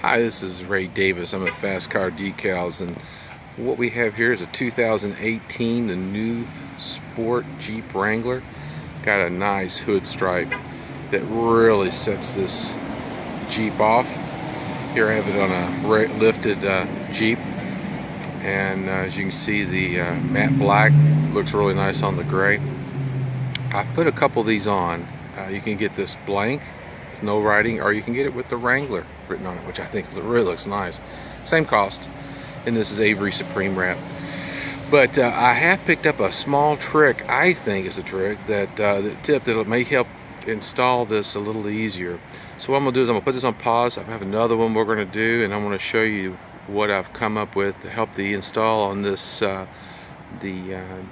Hi, this is Ray Davis. I'm at Fast Car Decals, and what we have here is a 2018, the new Sport Jeep Wrangler. Got a nice hood stripe that really sets this Jeep off. Here I have it on a lifted Jeep, and as you can see, the matte black looks really nice on the gray. I've put a couple of these on. You can get this blank, with no writing, or you can get it with the Wrangler written on it, which I think really looks nice. Same cost, and this is Avery Supreme Wrap. But I have picked up a small trick. I think is a trick that that may help install this a little easier. So what I'm gonna do is I'm gonna put this on pause. I have another one we're gonna do, and I'm gonna show you what I've come up with to help the install on this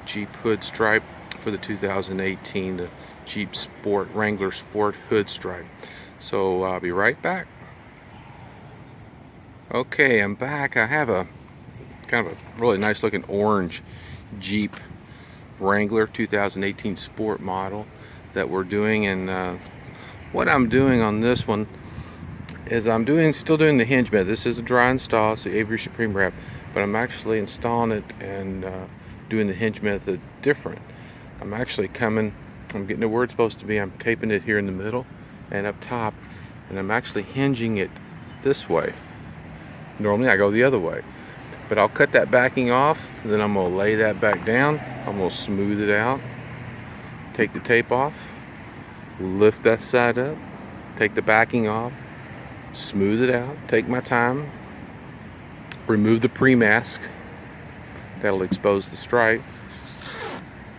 Jeep hood stripe for the 2018, the Jeep Wrangler Sport hood stripe. So I'll be right back. Okay, I'm back. I have a kind of a really nice looking orange Jeep Wrangler 2018 Sport model that we're doing, and what I'm doing on this one is I'm still doing the hinge method. This is a dry install, it's the Avery Supreme Wrap, but I'm actually installing it and doing the hinge method different. I'm getting to where it's supposed to be. I'm taping it here in the middle and up top, and I'm actually hinging it this way. Normally I go the other way, but I'll cut that backing off, then I'm going to lay that back down. I'm going to smooth it out, take the tape off, lift that side up, take the backing off, smooth it out, take my time, remove the pre-mask. That'll expose the stripe,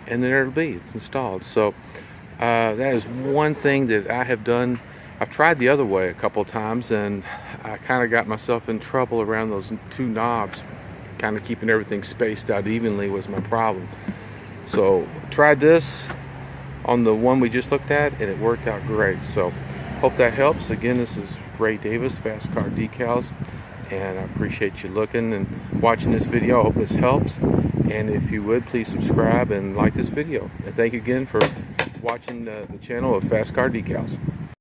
and there it'll be. It's installed. So that is one thing that I have done. I've tried the other way a couple of times, and I kind of got myself in trouble around those two knobs. Kind of keeping everything spaced out evenly was my problem. So tried this on the one we just looked at, and it worked out great. So hope that helps. Again, this is Ray Davis, Fast Car Decals, and I appreciate you looking and watching this video. I hope this helps, and if you would, please subscribe and like this video. And thank you again for watching the channel of Fast Car Decals.